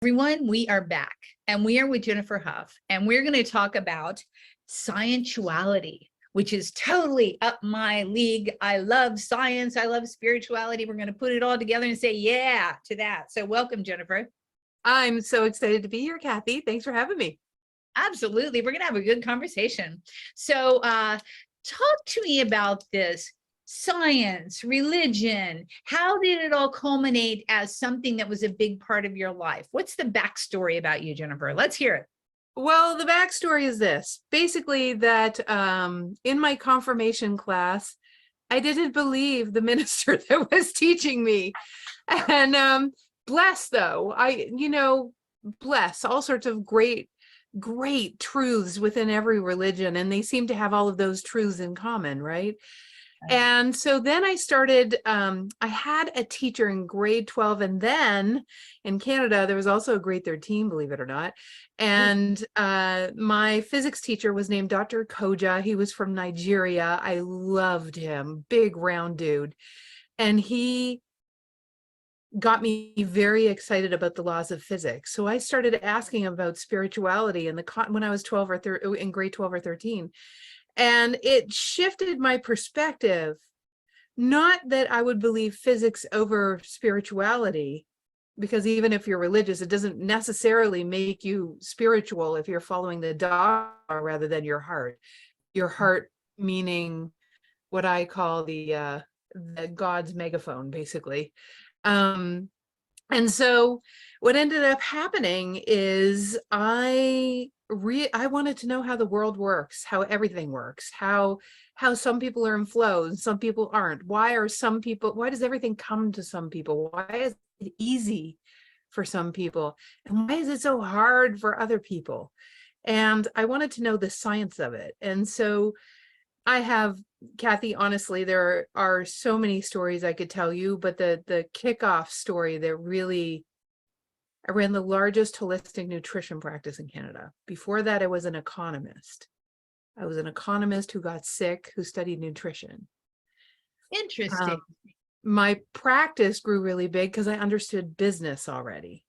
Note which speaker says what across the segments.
Speaker 1: Everyone, we are back and we are with Jennifer Huff, and we're going to talk about Scientuality, which is totally up my league. I love science. I love spirituality. We're going to put it all together and say, yeah, to that. So welcome, Jennifer.
Speaker 2: I'm so excited to be here, Kathi. Thanks for having me.
Speaker 1: Absolutely. We're going to have a good conversation. So talk to me about this science, religion. How did it all culminate as something that was a big part of your life? What's the backstory about you, Jennifer? Let's hear it.
Speaker 2: Well, the backstory is this. Basically, that in my confirmation class, I didn't believe the minister that was teaching me. And bless, though, bless all sorts of great truths within every religion. And they seem to have all of those truths in common, right? And so then I started, I had a teacher in grade 12, and then in Canada, there was also a grade 13, believe it or not. And my physics teacher was named Dr. Koja. He was from Nigeria. I loved him, big round dude. And he got me very excited about the laws of physics. So I started asking him about spirituality when I was 12 or in grade 12 or 13. And it shifted my perspective. Not that I would believe physics over spirituality, because even if you're religious, it doesn't necessarily make you spiritual if you're following the dogma rather than your heart. Your heart meaning what I call the God's megaphone, basically. And so what ended up happening is I wanted to know how the world works, how everything works, how some people are in flow and some people aren't. Why does everything come to some people? Why is it easy for some people? And why is it so hard for other people? And I wanted to know the science of it. And so I have, Kathi, honestly, there are so many stories I could tell you, but the kickoff story that really, I ran the largest holistic nutrition practice in Canada. Before that, I was an economist. I was an economist who got sick, who studied nutrition.
Speaker 1: Interesting.
Speaker 2: My practice grew really big because I understood business already,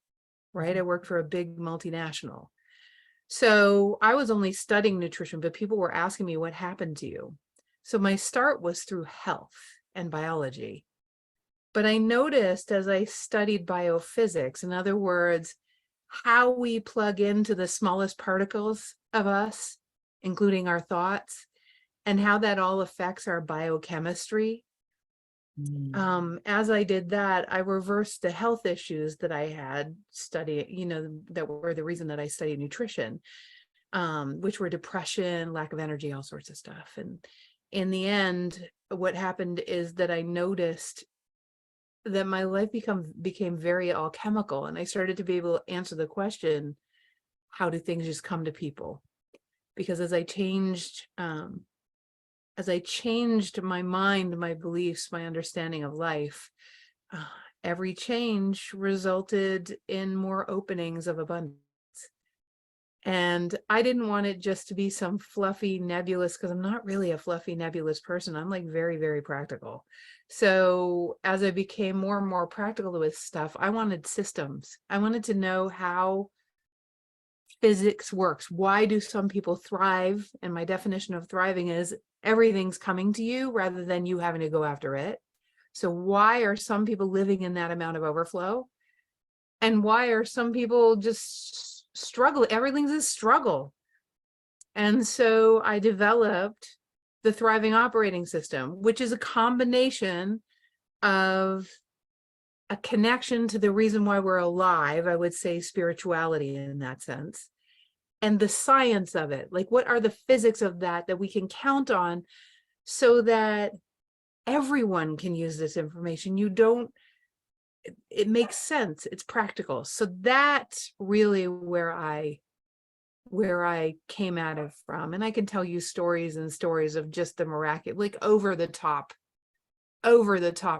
Speaker 2: right? I worked for a big multinational. So I was only studying nutrition, but people were asking me, what happened to you? So my start was through health and biology. But I noticed as I studied biophysics, in other words, how we plug into the smallest particles of us, including our thoughts, and how that all affects our biochemistry. As I did that, I reversed the health issues that I had studied, that were the reason that I studied nutrition, which were depression, lack of energy, all sorts of stuff. And in the end, what happened is that I noticed that my life became very alchemical, and I started to be able to answer the question, how do things just come to people? Because as I changed my mind, my beliefs, my understanding of life, every change resulted in more openings of abundance. And I didn't want it just to be some fluffy, nebulous, because I'm not really a fluffy, nebulous person. I'm like very, very practical. So as I became more and more practical with stuff, I wanted systems. I wanted to know how physics works. Why do some people thrive? And my definition of thriving is everything's coming to you rather than you having to go after it. So why are some people living in that amount of overflow? And why are some people just struggle? Everything's a struggle. And so I developed the Thriving Operating System, which is a combination of a connection to the reason why we're alive, I would say spirituality in that sense, and the science of it. Like, what are the physics of that we can count on so that everyone can use this information? It makes sense. It's practical. So that's really where I came at it from. And I can tell you stories and stories of just the miraculous, like over the top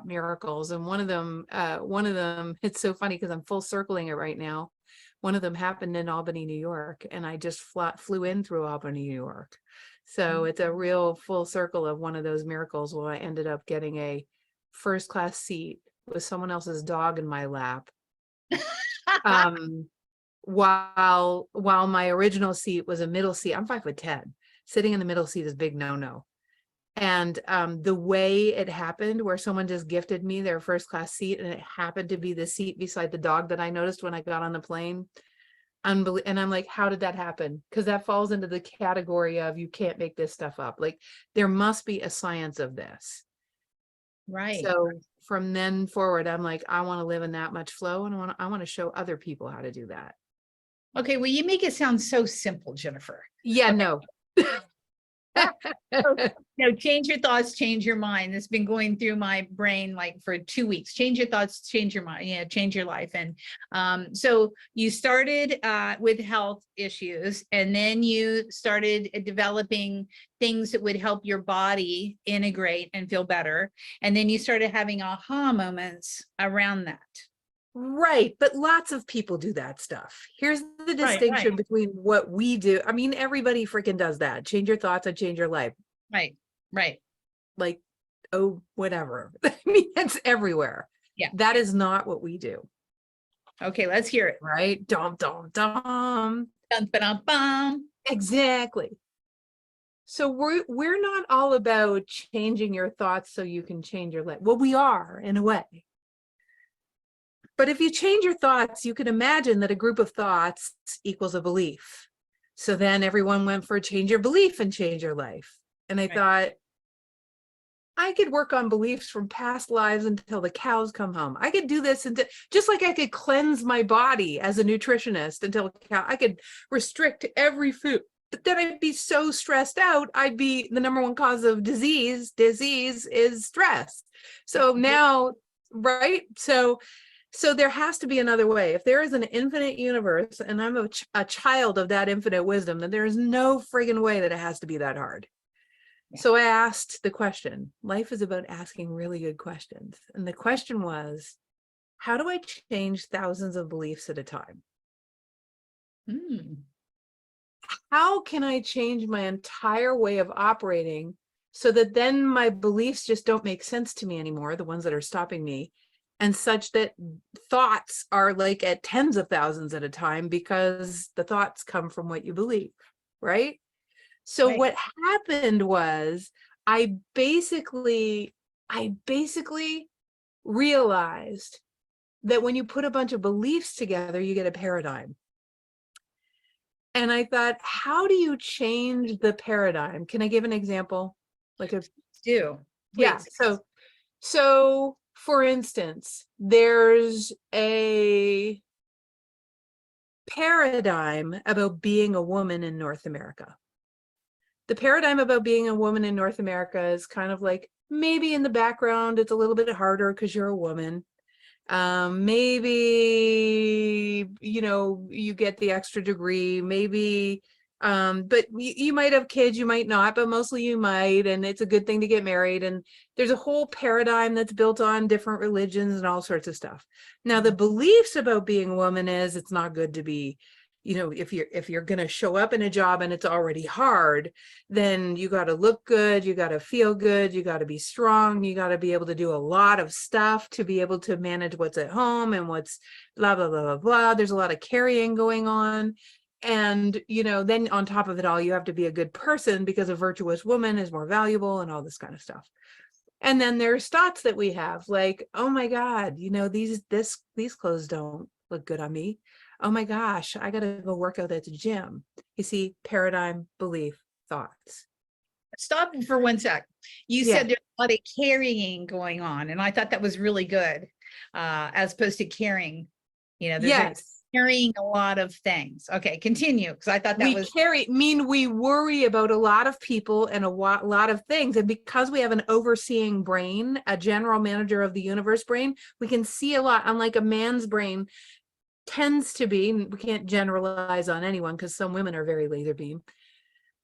Speaker 2: miracles. And one of them, it's so funny because I'm full circling it right now. One of them happened in Albany, New York, and I just flew in through Albany, New York. So it's a real full circle of one of those miracles where I ended up getting a first class seat with someone else's dog in my lap. while my original seat was a middle seat. I'm 5'10". Sitting in the middle seat is big no. And the way it happened, where someone just gifted me their first class seat, and it happened to be the seat beside the dog that I noticed when I got on the plane. And I'm like, how did that happen? Because that falls into the category of, you can't make this stuff up. Like, there must be a science of this.
Speaker 1: Right.
Speaker 2: So from then forward, I'm like, I want to live in that much flow, and I want to show other people how to do that.
Speaker 1: Okay, well, you make it sound so simple, Jennifer.
Speaker 2: Yeah,
Speaker 1: Okay.
Speaker 2: no.
Speaker 1: No, change your thoughts, change your mind. It's been going through my brain like for 2 weeks. Change your thoughts, change your mind, change your life. And so you started with health issues, and then you started developing things that would help your body integrate and feel better. And then you started having aha moments around that.
Speaker 2: Right, but lots of people do that stuff. Here's the distinction between what we do. I mean, everybody freaking does that. Change your thoughts and change your life.
Speaker 1: Right.
Speaker 2: Like, oh, whatever. I mean, it's everywhere.
Speaker 1: Yeah.
Speaker 2: That is not what we do.
Speaker 1: Okay, let's hear it.
Speaker 2: Right? Dum, dum, dum.
Speaker 1: Dun, ba-dum, bum.
Speaker 2: Exactly. So we're not all about changing your thoughts so you can change your life. Well, we are, in a way. But if you change your thoughts, you can imagine that a group of thoughts equals a belief. So then everyone went for change your belief and change your life. And I thought, I could work on beliefs from past lives until the cows come home. I could do this until, just like I could cleanse my body as a nutritionist until I could restrict every food. But then I'd be so stressed out. I'd be the number one cause of disease. Disease is stress. So now, right? So there has to be another way. If there is an infinite universe and I'm a child of that infinite wisdom, then there is no friggin' way that it has to be that hard. Yeah. So I asked the question. Life is about asking really good questions. And the question was, how do I change thousands of beliefs at a time? How can I change my entire way of operating so that then my beliefs just don't make sense to me anymore, the ones that are stopping me, and such that thoughts are like at tens of thousands at a time, because the thoughts come from what you believe, right? So what happened was I basically realized that when you put a bunch of beliefs together, you get a paradigm. And I thought, how do you change the paradigm? Can I give an example? Like a
Speaker 1: do.
Speaker 2: Please. Yeah. So for instance, there's a paradigm about being a woman in North America. The paradigm about being a woman in North America is kind of like, maybe in the background, it's a little bit harder because you're a woman. Maybe, you get the extra degree, maybe, but you might have kids, you might not, but mostly you might, and it's a good thing to get married. And there's a whole paradigm that's built on different religions and all sorts of stuff. Now, the beliefs about being a woman is it's not good to be, if you're going to show up in a job and it's already hard, then you got to look good, you got to feel good, you got to be strong, you got to be able to do a lot of stuff to be able to manage what's at home and what's blah, blah, blah, blah, blah. There's a lot of carrying going on. And, then on top of it all, you have to be a good person because a virtuous woman is more valuable and all this kind of stuff. And then there's thoughts that we have like, oh my God, these clothes don't look good on me. Oh my gosh, I got to go work out at the gym. You see, paradigm, belief, thoughts.
Speaker 1: Stop for 1 sec. You said there's a lot of carrying going on, and I thought that was really good, as opposed to caring. There's carrying a lot of things. Okay, continue, because I thought that
Speaker 2: we worry about a lot of people and a lot of things. And because we have an overseeing brain, a general manager of the universe brain, we can see a lot, unlike a man's brain tends to be. We can't generalize on anyone because some women are very laser beam.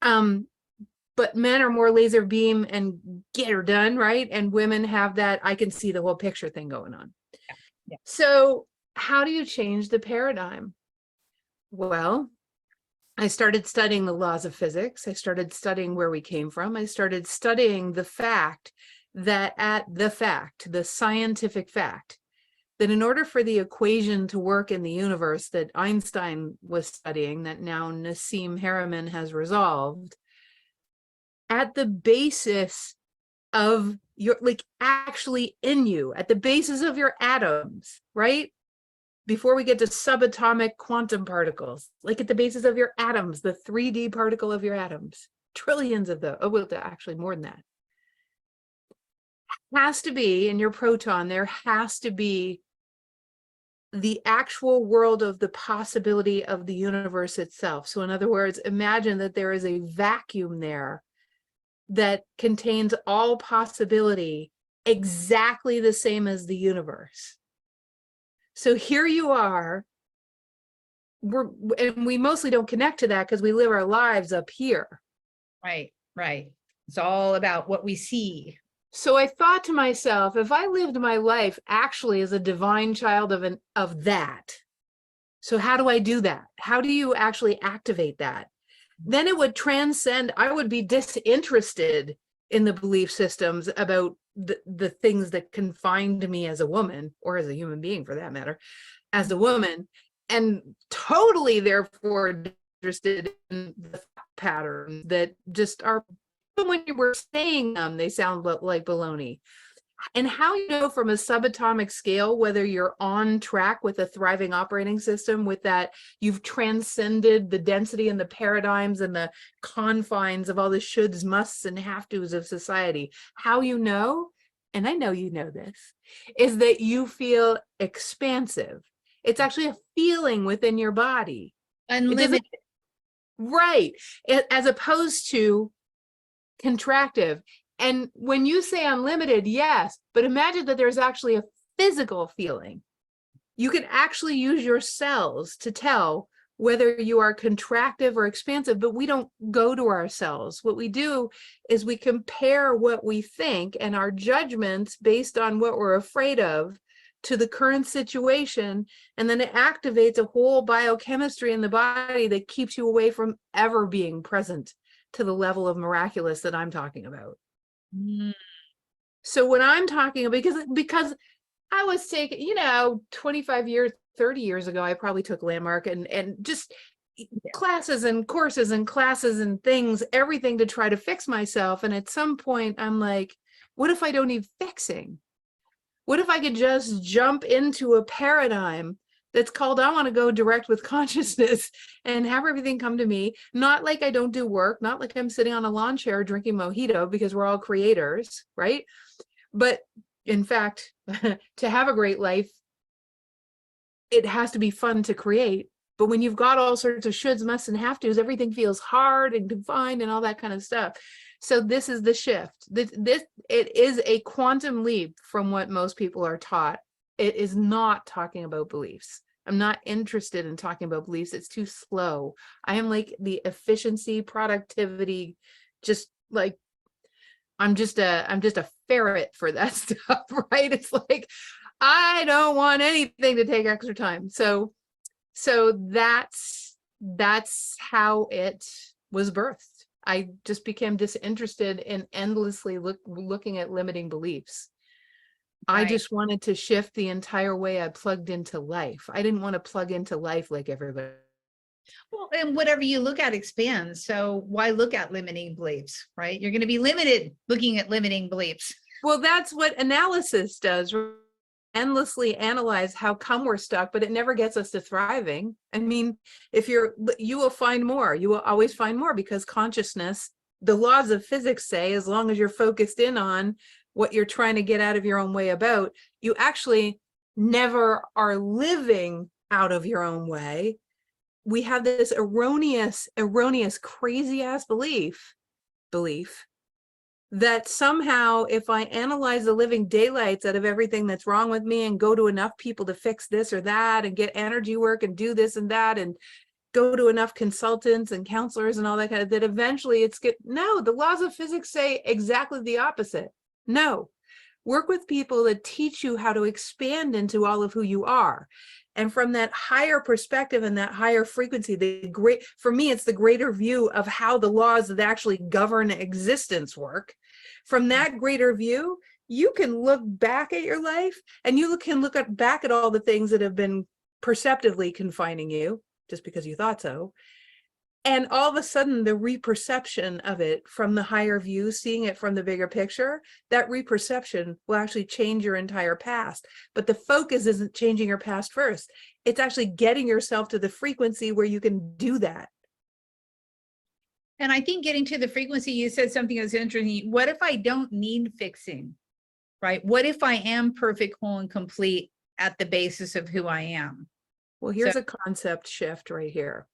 Speaker 2: But men are more laser beam and get her done, right? And women have that, I can see the whole picture thing going on. Yeah. So how do you change the paradigm? Well, I started studying the laws of physics. I started studying where we came from. I started studying the fact that the scientific fact that in order for the equation to work in the universe that Einstein was studying, that now Nassim Haramein has resolved, at the basis of your, like actually in you, at the basis of your atoms, right? Before we get to subatomic quantum particles, like at the basis of your atoms, the 3D particle of your atoms, trillions of those, oh, well, actually more than that, has to be in your proton, there has to be the actual world of the possibility of the universe itself. So in other words, imagine that there is a vacuum there that contains all possibility exactly the same as the universe. So here you are, and we mostly don't connect to that because we live our lives up here.
Speaker 1: Right, right. It's all about what we see.
Speaker 2: So I thought to myself, if I lived my life actually as a divine child of that, so how do I do that? How do you actually activate that? Then it would transcend, I would be disinterested in the belief systems about the things that confined me as a woman, or as a human being for that matter, as a woman, and totally therefore interested in the patterns that just are, when you were saying them, they sound like baloney. And how you know from a subatomic scale whether you're on track with a thriving operating system, with that you've transcended the density and the paradigms and the confines of all the shoulds, musts, and have tos of society. How you know, and I know you know this, is that you feel expansive. It's actually a feeling within your body.
Speaker 1: Unlimited.
Speaker 2: Right. As opposed to contractive. And when you say unlimited, yes, but imagine that there's actually a physical feeling. You can actually use your cells to tell whether you are contractive or expansive, but we don't go to our cells. What we do is we compare what we think and our judgments based on what we're afraid of to the current situation, and then it activates a whole biochemistry in the body that keeps you away from ever being present to the level of miraculous that I'm talking about. So when I'm talking, because I was taking, 25 years, 30 years ago, I probably took Landmark and just classes and courses and classes and things, everything to try to fix myself. And at some point I'm like, what if I don't need fixing? What if I could just jump into a paradigm that's called, I want to go direct with consciousness and have everything come to me, not like I don't do work, not like I'm sitting on a lawn chair drinking mojito, because we're all creators, right? But in fact, to have a great life, it has to be fun to create. But when you've got all sorts of shoulds, musts, and have tos, everything feels hard and confined and all that kind of stuff. So this is the shift. It is a quantum leap from what most people are taught. It is not talking about beliefs. I'm not interested in talking about beliefs. It's too slow. I am like the efficiency, productivity, just like I'm just a ferret for that stuff, right? It's like I don't want anything to take extra time. So that's how it was birthed. I just became disinterested in endlessly looking at limiting beliefs. I just wanted to shift the entire way I plugged into life. I didn't want to plug into life like everybody.
Speaker 1: Well, and whatever you look at expands. So why look at limiting beliefs, right? You're going to be limited looking at limiting beliefs.
Speaker 2: Well, that's what analysis does. Endlessly analyze how come we're stuck, but it never gets us to thriving. I mean, you will find more. You will always find more, because consciousness, the laws of physics say, as long as you're focused in on what you're trying to get out of your own way about, you actually never are living out of your own way. We have this erroneous, crazy ass belief that somehow if I analyze the living daylights out of everything that's wrong with me and go to enough people to fix this or that and get energy work and do this and that and go to enough consultants and counselors and all that kind of, that eventually no, the laws of physics say exactly the opposite. No, work with people that teach you how to expand into all of who you are. And from that higher perspective and that higher frequency, for me, it's the greater view of how the laws that actually govern existence work. From that greater view, you can look back at your life and can look back at all the things that have been perceptively confining you just because you thought so. And all of a sudden, the reperception of it from the higher view, seeing it from the bigger picture, that reperception will actually change your entire past. But the focus isn't changing your past first. It's actually getting yourself to the frequency where you can do that.
Speaker 1: And I think getting to the frequency, you said something that's interesting. What if I don't need fixing, right? What if I am perfect, whole, and complete at the basis of who I am?
Speaker 2: Well, here's a concept shift right here.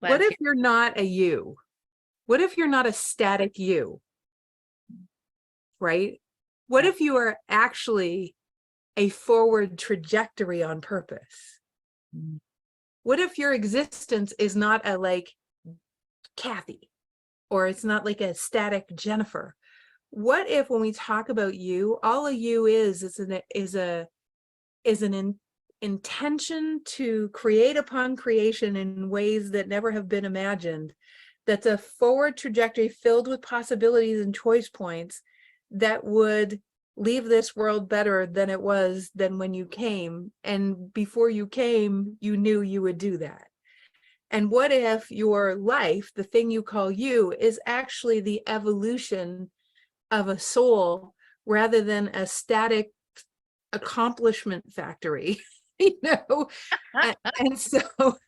Speaker 2: What
Speaker 1: Let's
Speaker 2: if you're not a you? What if you're not a static you? Right? What if you are actually a forward trajectory on purpose? What if your existence is not a like Kathi, or it's not like a static Jennifer? What if when we talk about you, all a you is an intention to create upon creation in ways that never have been imagined? That's a forward trajectory filled with possibilities and choice points that would leave this world better than it was than when you came. And before you came, you knew you would do that. And what if your life, the thing you call you, is actually the evolution of a soul rather than a static accomplishment factory? And so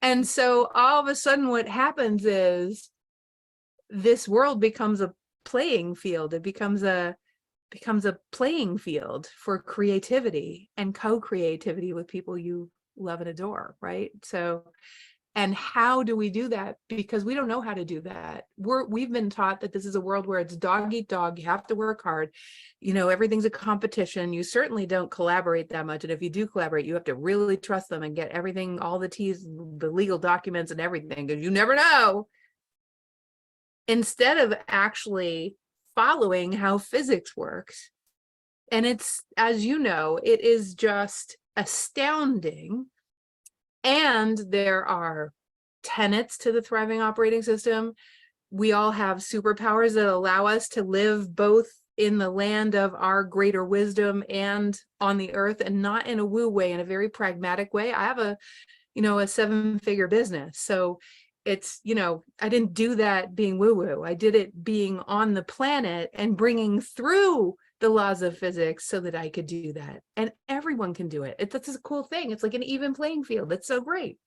Speaker 2: and so all of a sudden what happens is this world becomes a playing field. It becomes a playing field for creativity and co-creativity with people you love and adore, right? So, and how do we do that? Because we don't know how to do that. We've been taught that this is a world where it's dog eat dog. You have to work hard. Everything's a competition. You certainly don't collaborate that much. And if you do collaborate, you have to really trust them and get everything, all the T's, the legal documents and everything, because you never know. Instead of actually following how physics works. And it's, as you know, it is just astounding. And there are tenets to the thriving operating system. We all have superpowers that allow us to live both in the land of our greater wisdom and on the earth, and not in a woo way, in a very pragmatic way. I have a 7-figure business. So it's, I didn't do that being woo-woo. I did it being on the planet and bringing through the laws of physics so that I could do that. And everyone can do it. That's a cool thing. It's like an even playing field. It's so great.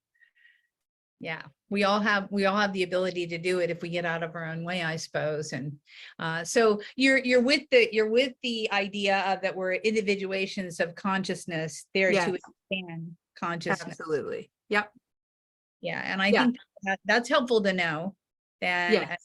Speaker 1: Yeah, we all have the ability to do it if we get out of our own way, I suppose. And so you're with the idea of that we're individuations of consciousness there to expand consciousness.
Speaker 2: Absolutely. Yep.
Speaker 1: Yeah, and I think that's helpful to know that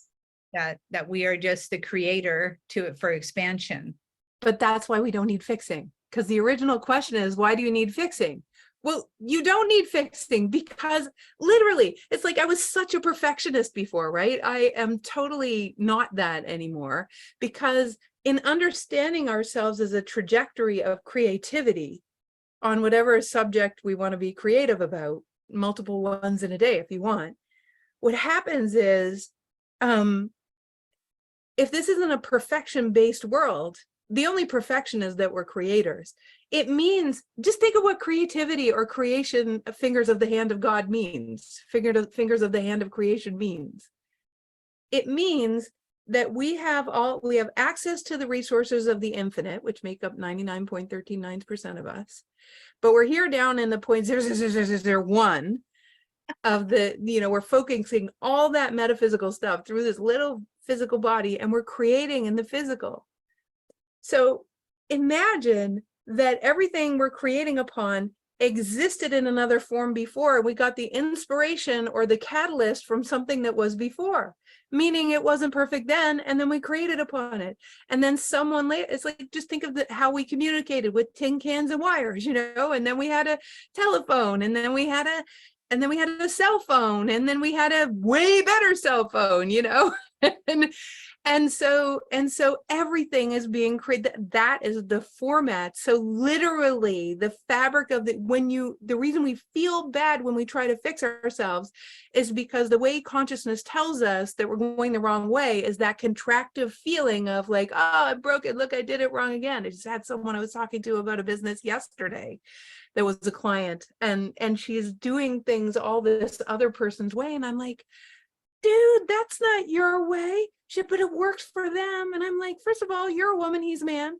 Speaker 1: that we are just the creator for expansion.
Speaker 2: But that's why we don't need fixing. Because the original question is, why do you need fixing? Well, you don't need fixing because literally, it's like I was such a perfectionist before, right? I am totally not that anymore, because in understanding ourselves as a trajectory of creativity on whatever subject we want to be creative about, multiple ones in a day if you want, what happens is, if this isn't a perfection-based world, the only perfection is that we're creators. It means, just think of what creativity or creation, fingers of the hand of God means, fingers of the hand of creation means. It means that we have access to the resources of the infinite, which make up 99.139% of us. But we're here down in the 0.00001 of the, we're focusing all that metaphysical stuff through this little physical body, and we're creating in the physical. So imagine that everything we're creating upon existed in another form before. We got the inspiration or the catalyst from something that was before, meaning it wasn't perfect then, and then we created upon it. And then someone later, it's like, just think of how we communicated with tin cans and wires, and then we had a telephone, and then we had a cell phone, and then we had a way better cell phone, And so everything is being created. That is the format. So literally the fabric of the reason we feel bad when we try to fix ourselves is because the way consciousness tells us that we're going the wrong way is that contractive feeling of like, oh, I broke it. Look, I did it wrong again. I just had someone I was talking to about a business yesterday that was a client, and she's doing things all this other person's way. And I'm like, dude, that's not your way. Shit, but it works for them. And I'm like, first of all, you're a woman, he's a man.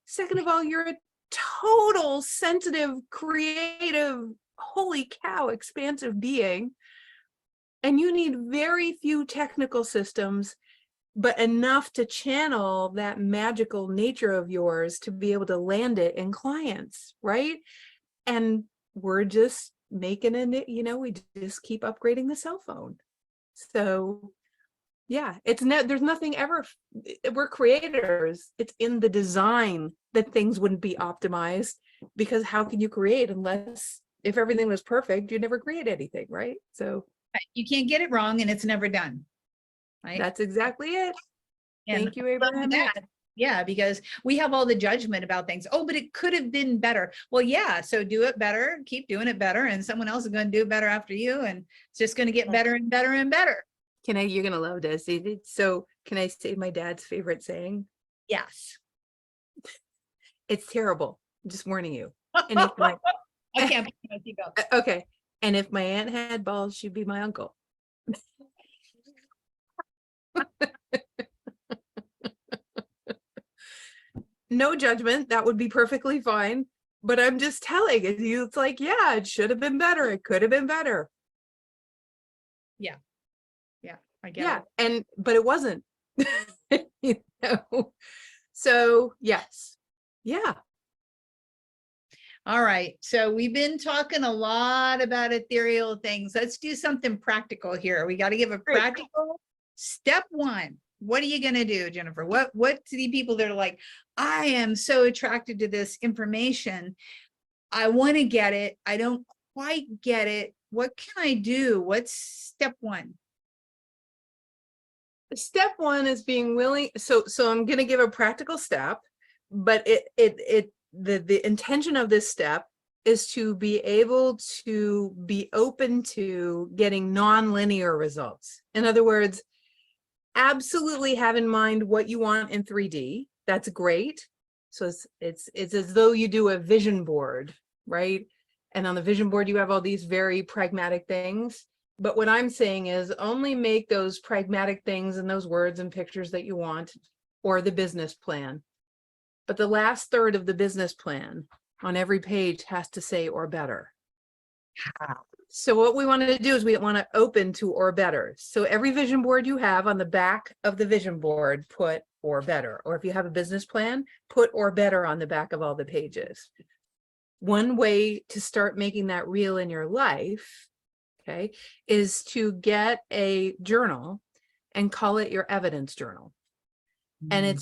Speaker 2: Second of all, you're a total sensitive, creative, holy cow, expansive being. And you need very few technical systems, but enough to channel that magical nature of yours to be able to land it in clients, right? And we're just making it, we just keep upgrading the cell phone. So yeah, there's nothing ever, we're creators. It's in the design that things wouldn't be optimized, because how can you create unless, if everything was perfect, you'd never create anything, right? So
Speaker 1: You can't get it wrong and it's never done. Right.
Speaker 2: that's exactly it.
Speaker 1: And
Speaker 2: Thank you,
Speaker 1: I love
Speaker 2: Abraham.
Speaker 1: that. Yeah, because we have all the judgment about things. Oh, but it could have been better. Well, yeah, so do it better, keep doing it better, and someone else is going to do it better after you, and it's just going to get better and better and better.
Speaker 2: You're gonna love this. So can I say my dad's favorite saying?
Speaker 1: Yes.
Speaker 2: It's terrible. I'm just warning you. And if my
Speaker 1: I can't you go.
Speaker 2: okay. And if my aunt had balls, she'd be my uncle. No judgment. That would be perfectly fine. But I'm just telling you, it's like, yeah, it should have been better. It could have been better.
Speaker 1: Yeah. Yeah. I get it.
Speaker 2: But it wasn't. So yes. Yeah.
Speaker 1: All right. So we've been talking a lot about ethereal things. Let's do something practical here. We got to give a practical step one. What are you going to do, Jennifer? What to the people that are like, I am so attracted to this information. I want to get it. I don't quite get it. What can I do? What's step one?
Speaker 2: Step one is being willing. So I'm going to give a practical step, but the intention of this step is to be able to be open to getting non-linear results. In other words, absolutely have in mind what you want in 3D. That's great. So it's as though you do a vision board, right? And on the vision board, you have all these very pragmatic things. But what I'm saying is only make those pragmatic things and those words and pictures that you want, or the business plan. But the last third of the business plan on every page has to say or better. So what we want to do is we want to open to or better. So every vision board you have, on the back of the vision board, put or better. Or if you have a business plan, put or better on the back of all the pages. One way to start making that real in your life, okay, is to get a journal and call it your evidence journal. And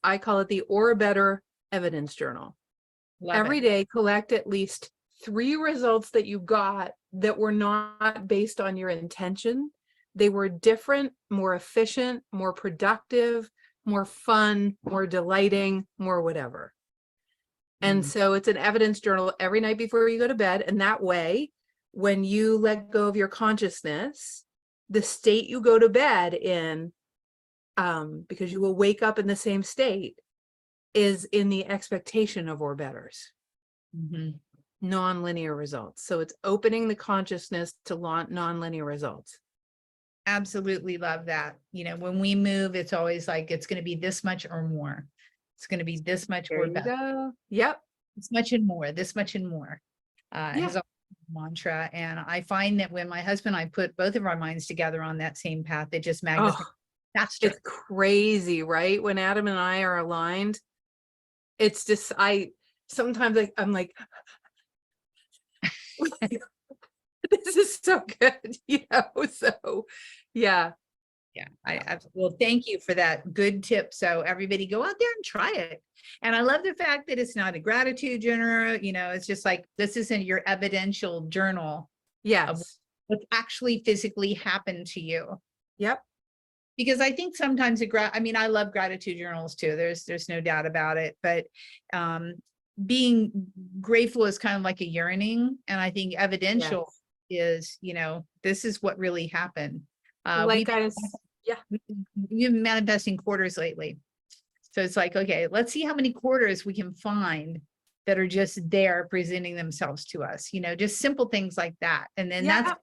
Speaker 2: I call it the or better evidence journal. Every day, collect at least 3 results that you got that were not based on your intention. They were different, more efficient, more productive, more fun, more delighting, more whatever. And so it's an evidence journal every night before you go to bed. And that way, when you let go of your consciousness, the state you go to bed in, because you will wake up in the same state, is in the expectation of or betters. Non-linear results. So it's opening the consciousness to non-linear results.
Speaker 1: Absolutely love that. When we move, it's always like, it's going to be this much or more. It's going to be this much or better.
Speaker 2: Go. Yep.
Speaker 1: This much and more, this much and more. His mantra. And I find that when my husband and I put both of our minds together on that same path, it just magnifies faster. It's
Speaker 2: crazy, right? When Adam and I are aligned, it's just, sometimes I'm like, this is so good, so yeah.
Speaker 1: Well, thank you for that good tip. So everybody go out there and try it. And I love the fact that it's not a gratitude journal, it's just like, this isn't your evidential journal.
Speaker 2: Yes.
Speaker 1: Of what actually physically happened to you.
Speaker 2: Yep.
Speaker 1: because I think sometimes I mean, I love gratitude journals too. There's no doubt about it, but being grateful is kind of like a yearning, and I think evidential
Speaker 2: Yes.
Speaker 1: is, this is what really happened.
Speaker 2: Like I was, yeah.
Speaker 1: We've been manifesting quarters lately, so it's like, okay, let's see how many quarters we can find that are just there presenting themselves to us. Just simple things like that, and then
Speaker 2: Yeah.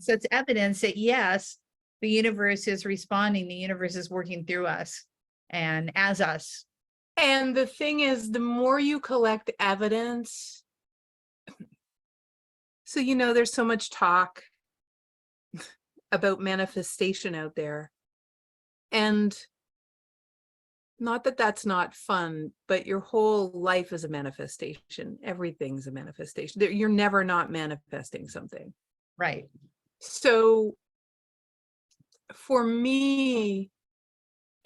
Speaker 1: that's evidence that yes, the universe is responding, the universe is working through us and as us.
Speaker 2: And the thing is, the more you collect evidence, so, there's so much talk about manifestation out there. And not that that's not fun, but your whole life is a manifestation. Everything's a manifestation. You're never not manifesting something.
Speaker 1: Right.
Speaker 2: So for me,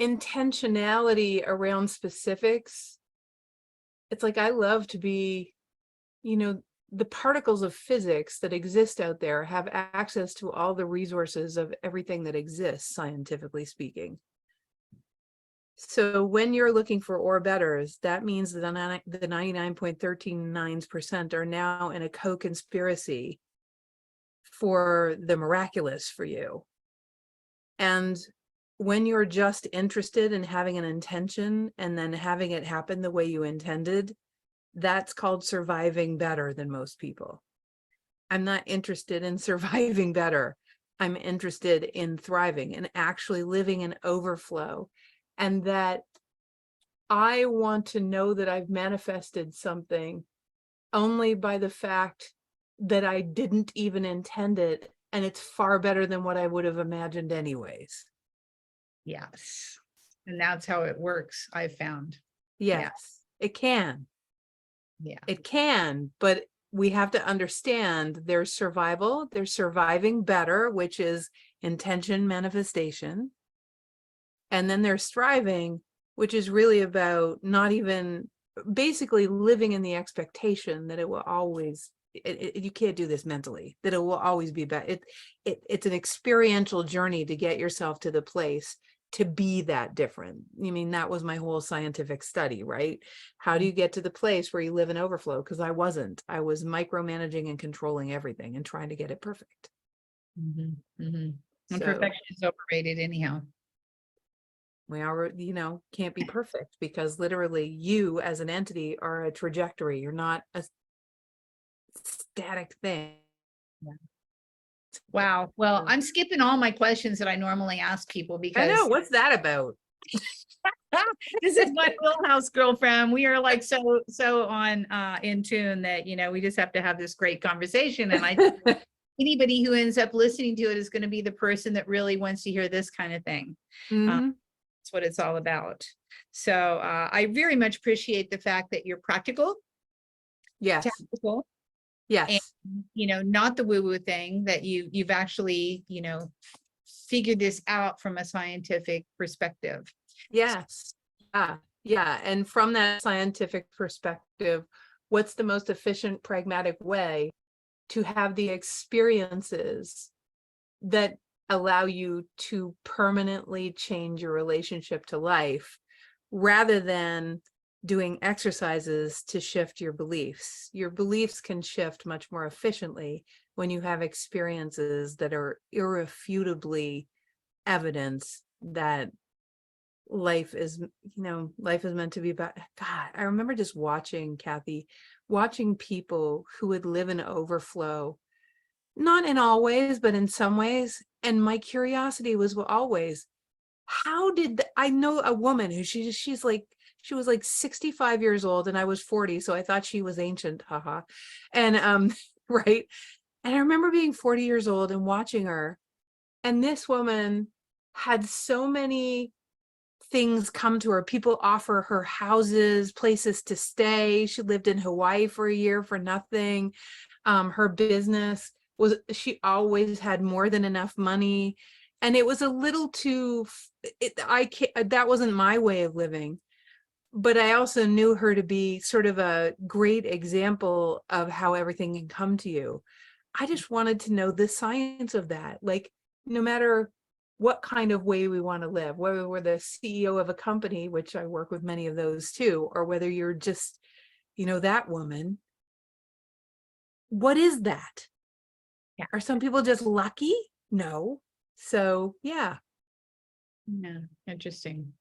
Speaker 2: intentionality around specifics, it's like I love to be, the particles of physics that exist out there have access to all the resources of everything that exists, scientifically speaking. So when you're looking for or betters, that means that the 99.139% are now in a co-conspiracy for the miraculous for you. And when you're just interested in having an intention and then having it happen the way you intended, that's called surviving better than most people. I'm not interested in surviving better. I'm interested in thriving and actually living in overflow. And that I want to know that I've manifested something only by the fact that I didn't even intend it. And it's far better than what I would have imagined anyways.
Speaker 1: Yes. And that's how it works, I've found.
Speaker 2: Yes, it can.
Speaker 1: Yeah.
Speaker 2: It can, but we have to understand there's survival, there's surviving better, which is intention manifestation. And then there's thriving, which is really about not even basically living in the expectation that it will always, you can't do this mentally, that it will always be better. It's an experiential journey to get yourself to the place to be that different. I mean, that was my whole scientific study, right? How do you get to the place where you live in overflow? Because I wasn't. I was micromanaging and controlling everything and trying to get it perfect.
Speaker 1: Mm-hmm. Mm-hmm. And
Speaker 2: So
Speaker 1: perfection is overrated anyhow.
Speaker 2: we are, can't be perfect because literally you as an entity are a trajectory. You're not a static thing.
Speaker 1: Yeah. Wow. Well, I'm skipping all my questions that I normally ask people
Speaker 2: I
Speaker 1: because
Speaker 2: know. What's that about?
Speaker 1: this is my wheelhouse, girlfriend. We are like so on in tune that we just have to have this great conversation. And I think anybody who ends up listening to it is going to be the person that really wants to hear this kind of thing. That's what it's all about. So I very much appreciate the fact that you're practical.
Speaker 2: Yes.
Speaker 1: Tactical.
Speaker 2: Yes.
Speaker 1: And not the woo-woo thing, that you've actually figured this out from a scientific perspective.
Speaker 2: Yes. Yeah. And from that scientific perspective, what's the most efficient, pragmatic way to have the experiences that allow you to permanently change your relationship to life, rather than doing exercises to shift your beliefs? Your beliefs can shift much more efficiently when you have experiences that are irrefutably evidence that life is meant to be about. God, I remember just watching, Kathi, people who would live in overflow, not in all ways, but in some ways. And my curiosity was always, how did I know a woman who she was like 65 years old and I was 40, so I thought she was ancient, haha. And right. And I remember being 40 years old and watching her, and this woman had so many things come to her. People offer her houses, places to stay. She lived in Hawaii for a year for nothing. Her business was, she always had more than enough money. And it was a little too, that wasn't my way of living. But I also knew her to be sort of a great example of how everything can come to you. I just wanted to know the science of that. Like, no matter what kind of way we want to live, whether we're the CEO of a company, which I work with many of those too, or whether you're just, that woman. What is that?
Speaker 1: Yeah.
Speaker 2: Are some people just lucky? No. So yeah.
Speaker 1: Yeah, interesting.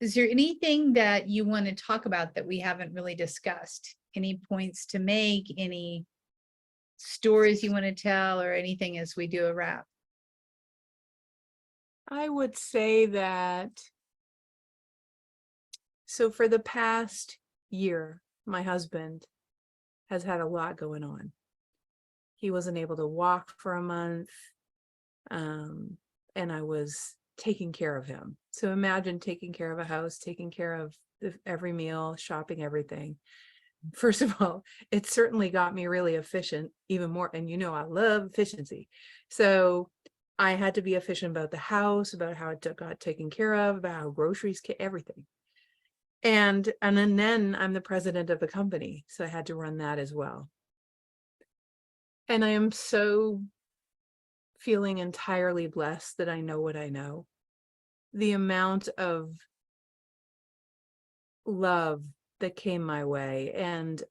Speaker 1: Is there anything that you want to talk about that we haven't really discussed? Any points to make, any stories you want to tell, or anything as we do a wrap?
Speaker 2: I would say that, so for the past year, my husband has had a lot going on. He wasn't able to walk for a month, and I was taking care of him. So imagine taking care of a house, taking care of every meal, shopping, everything. First of all, it certainly got me really efficient, even more. And I love efficiency. So I had to be efficient about the house, about how it got taken care of, about how groceries, everything. And then I'm the president of the company, so I had to run that as well. And I am so feeling entirely blessed that I know what I know. The amount of love that came my way, and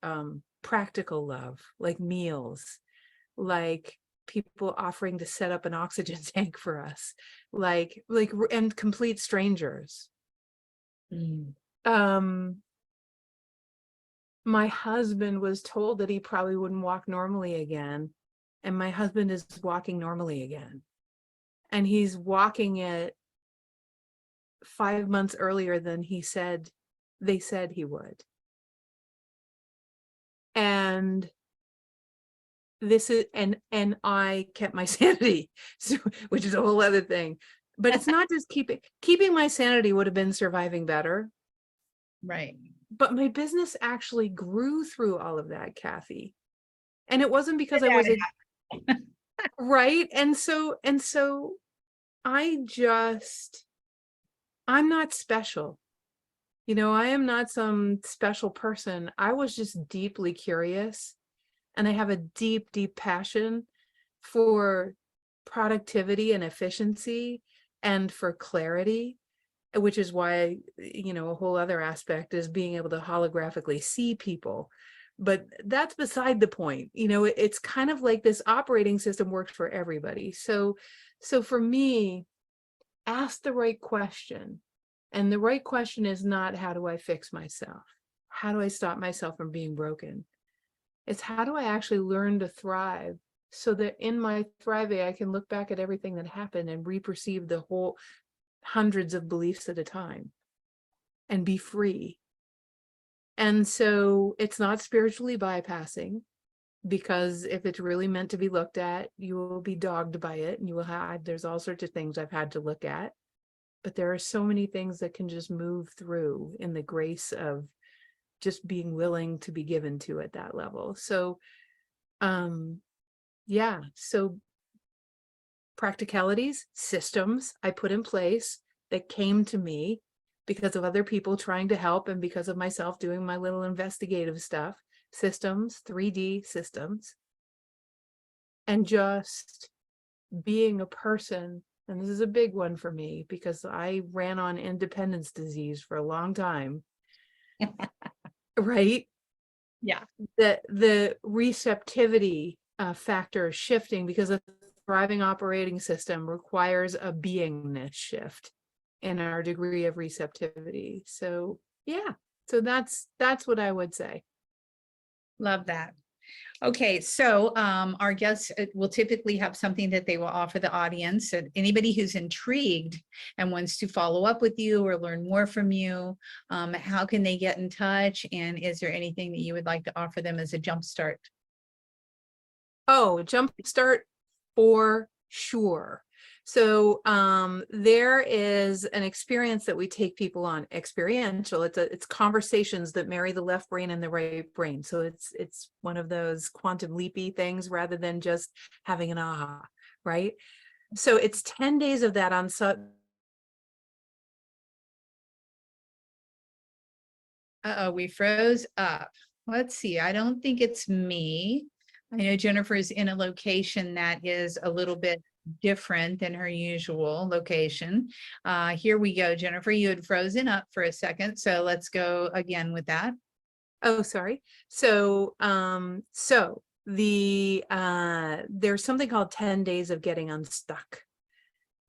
Speaker 2: practical love, like meals, like people offering to set up an oxygen tank for us, and complete strangers. My husband was told that he probably wouldn't walk normally again, and my husband is walking normally again, and he's walking it 5 months earlier than they said he would. And this is, and I kept my sanity, so, which is a whole other thing. But it's not just keeping my sanity would have been surviving better.
Speaker 1: Right.
Speaker 2: But my business actually grew through all of that, Kathi. And it wasn't because I was right. And so I'm not special. I am not some special person. I was just deeply curious, and I have a deep, deep passion for productivity and efficiency and for clarity, which is why, a whole other aspect is being able to holographically see people. But that's beside the point. It's kind of like this operating system works for everybody. So for me, ask the right question. And the right question is not, how do I fix myself? How do I stop myself from being broken? It's, how do I actually learn to thrive, so that in my thriving, I can look back at everything that happened and reperceive the whole hundreds of beliefs at a time and be free. And so it's not spiritually bypassing, because if it's really meant to be looked at, you will be dogged by it, and there's all sorts of things I've had to look at. But there are so many things that can just move through in the grace of just being willing to be given to at that level. So, so practicalities, systems I put in place that came to me because of other people trying to help, and because of myself doing my little investigative stuff, systems, 3D systems, and just being a person. And this is a big one for me, because I ran on independence disease for a long time. Right?
Speaker 1: Yeah.
Speaker 2: The receptivity factor is shifting, because a thriving operating system requires a beingness shift in our degree of receptivity. So that's what I would say.
Speaker 1: Love that. Okay, so our guests will typically have something that they will offer the audience. And anybody who's intrigued and wants to follow up with you or learn more from you, how can they get in touch? And is there anything that you would like to offer them as a jumpstart?
Speaker 2: Oh, jumpstart for sure. So there is an experience that we take people on, experiential. It's conversations that marry the left brain and the right brain. So it's one of those quantum leapy things, rather than just having an aha, right? So it's 10 days of that on
Speaker 1: Uh-oh, we froze up. Let's see. I don't think it's me. I know Jennifer is in a location that is a little bit different than her usual location. Here we go, Jennifer. You had frozen up for a second, so let's go again with that.
Speaker 2: Oh, sorry. So, there's something called 10 days of getting unstuck.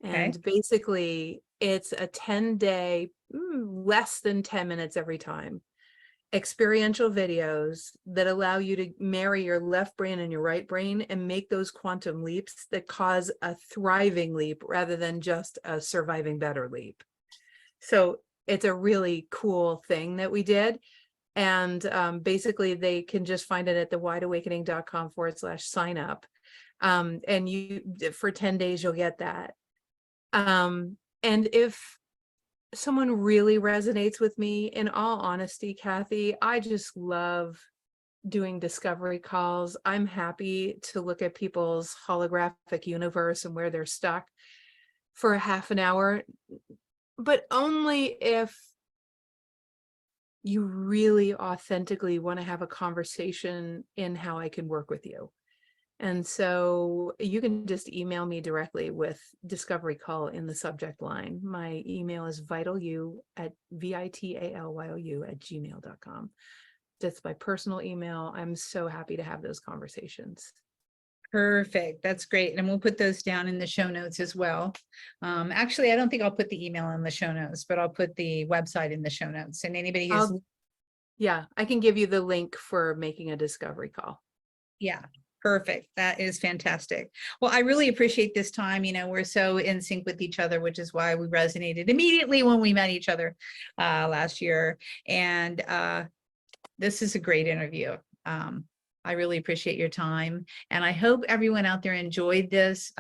Speaker 1: Okay.
Speaker 2: And basically it's a 10-day, less than 10 minutes every time, experiential videos that allow you to marry your left brain and your right brain and make those quantum leaps that cause a thriving leap rather than just a surviving better leap. So it's a really cool thing that we did. And basically they can just find it at thewideawakening.com/sign up. And you, for 10 days, you'll get that. And if someone really resonates with me, in all honesty, Kathi, I just love doing discovery calls. I'm happy to look at people's holographic universe and where they're stuck for a half an hour, but only if you really authentically want to have a conversation in how I can work with you. And so you can just email me directly with discovery call in the subject line. My email is vitalyu@gmail.com. That's my personal email. I'm so happy to have those conversations.
Speaker 1: Perfect. That's great. And we'll put those down in the show notes as well. Actually, I don't think I'll put the email in the show notes, but I'll put the website in the show notes. And anybody who's
Speaker 2: yeah, I can give you the link for making a discovery call.
Speaker 1: Yeah, perfect. That is fantastic. Well, I really appreciate this time. We're so in sync with each other, which is why we resonated immediately when we met each other last year. And this is a great interview. I really appreciate your time. And I hope everyone out there enjoyed this.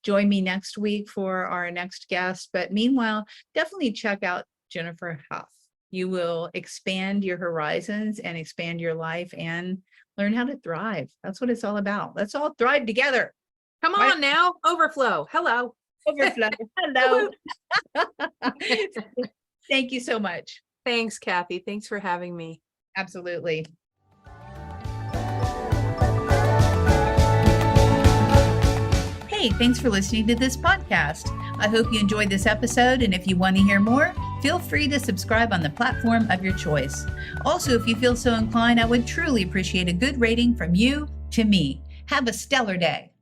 Speaker 1: Join me next week for our next guest. But meanwhile, definitely check out Jennifer Huff. You will expand your horizons and expand your life and learn how to thrive. That's what it's all about. Let's all thrive together.
Speaker 2: Come on now, overflow. Hello.
Speaker 1: Overflow. Hello. Thank you so much.
Speaker 2: Thanks, Kathi. Thanks for having me.
Speaker 1: Absolutely. Hey, thanks for listening to this podcast. I hope you enjoyed this episode, and if you want to hear more, feel free to subscribe on the platform of your choice. Also, if you feel so inclined, I would truly appreciate a good rating from you to me. Have a stellar day.